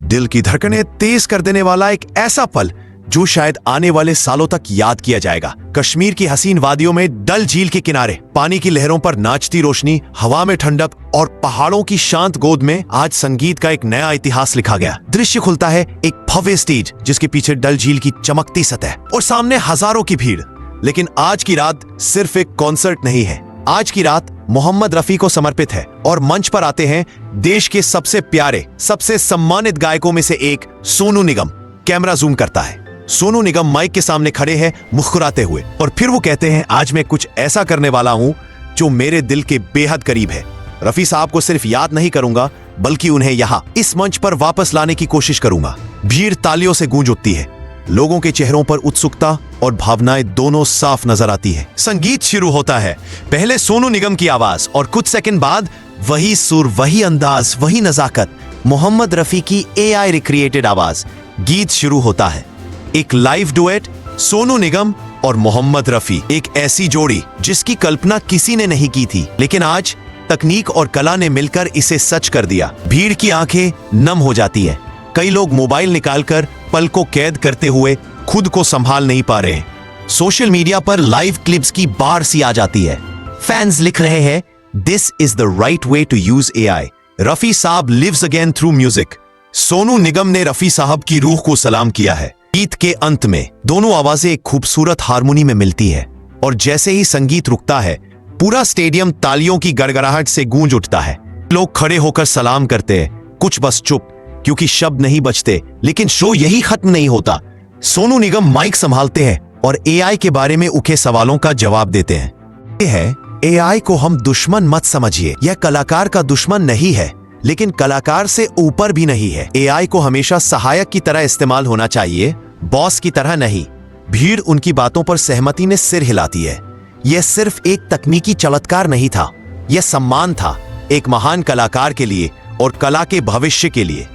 दिल की धड़कनें तेज कर देने वाला एक ऐसा पल जो शायद आने वाले सालों तक याद किया जाएगा। कश्मीर की हसीन वादियों में डल झील के किनारे पानी की लहरों पर नाचती रोशनी, हवा में ठंडक और पहाड़ों की शांत गोद में आज संगीत का एक नया इतिहास लिखा गया। दृश्य खुलता है एक भव्य स्टेज जिसके पीछे डल झील की चमकती सतह और सामने हजारों की भीड़। लेकिन आज की रात सिर्फ एक कॉन्सर्ट नहीं है, आज की रात मोहम्मद रफी को समर्पित है और मंच पर आते हैं देश के सबसे प्यारे, सबसे सम्मानित गायकों में से एक सोनू निगम। कैमरा जूम करता है। सोनू निगम माइक के सामने खड़े हैं मुस्कुराते हुए और फिर वो कहते हैं, आज मैं कुछ ऐसा करने वाला हूं जो मेरे दिल के बेहद करीब है। रफी साहब को सिर्फ याद नहीं करूंगा बल्कि उन्हें यहां इस मंच पर वापस लाने की कोशिश करूंगा। भीड़ तालियों से गूंज उठती है। लोगों के चेहरों पर उत्सुकता और भावनाएं दोनों साफ नजर आती है। संगीत शुरू होता है। पहले सोनू निगम की आवाज और कुछ सेकंड बाद वही सुर, वही अंदाज, वही नजाकत, मोहम्मद रफी की AI रिक्रिएटेड आवाज। गीत शुरू होता है। एक लाइव डुएट, सोनू निगम और मोहम्मद रफी, एक ऐसी जोड़ी जिसकी कल्पना किसी ने नहीं की थी, लेकिन आज तकनीक और कला ने मिलकर इसे सच कर दिया। भीड़ की आंखें नम हो जाती है। कई लोग मोबाइल निकालकर पल को कैद करते हुए खुद को संभाल नहीं पा रहे। सोशल मीडिया पर लाइव क्लिप्स की बाढ़ सी आ जाती है। फैंस लिख रहे हैं, this is the right way to use AI। Rafi साहब lives again through music. Sonu Nigam ने रफी साहब की रूह को सलाम किया है। गीत के अंत में दोनों आवाजें एक खूबसूरत हारमोनी में मिलती है और जैसे ही संगीत रुकता है पूरा स्टेडियम तालियों की गड़गड़ाहट से गूंज उठता है। लोग खड़े होकर सलाम करते हैं, कुछ बस चुप, क्योंकि शब्द नहीं बचते। लेकिन शो यही खत्म नहीं होता। सोनू निगम माइक संभालते हैं और AI के बारे में उठे सवालों का जवाब देते हैं। ये है, AI को हम दुश्मन मत समझिए, यह कलाकार का दुश्मन नहीं है, लेकिन कलाकार से ऊपर भी नहीं है। AI को हमेशा सहायक की तरह इस्तेमाल होना चाहिए, बॉस की तरह नहीं। भीड़ उनकी बातों पर सहमति ने सिर हिलाती है। यह सिर्फ एक तकनीकी चमत्कार नहीं था, यह सम्मान था एक महान कलाकार के लिए और कला के भविष्य के लिए।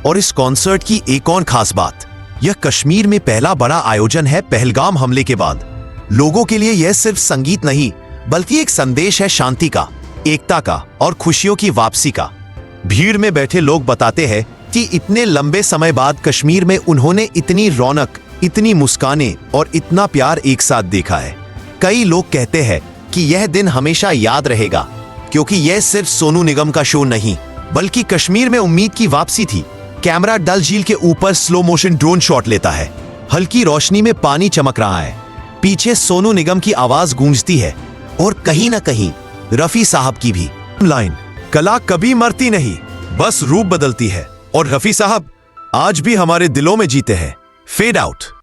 और इस कॉन्सर्ट की एक और खास बात, यह कश्मीर में पहला बड़ा आयोजन है पहलगाम हमले के बाद। लोगों के लिए यह सिर्फ संगीत नहीं बल्कि एक संदेश है शांति का, एकता का और खुशियों की वापसी का। भीड़ में बैठे लोग बताते हैं कि इतने लंबे समय बाद कश्मीर में उन्होंने इतनी रौनक, इतनी मुस्कानें और इतना प्यार एक साथ देखा है। कई लोग कहते हैं कि यह दिन हमेशा याद रहेगा, क्योंकि यह सिर्फ सोनू निगम का शो नहीं बल्कि कश्मीर में उम्मीद की वापसी थी। कैमरा डल झील के ऊपर स्लो मोशन ड्रोन शॉट लेता है। हल्की रोशनी में पानी चमक रहा है। पीछे सोनू निगम की आवाज गूंजती है और कहीं ना कहीं रफी साहब की भी लाइन, कला कभी मरती नहीं, बस रूप बदलती है। और रफी साहब आज भी हमारे दिलों में जीते हैं। Fade out.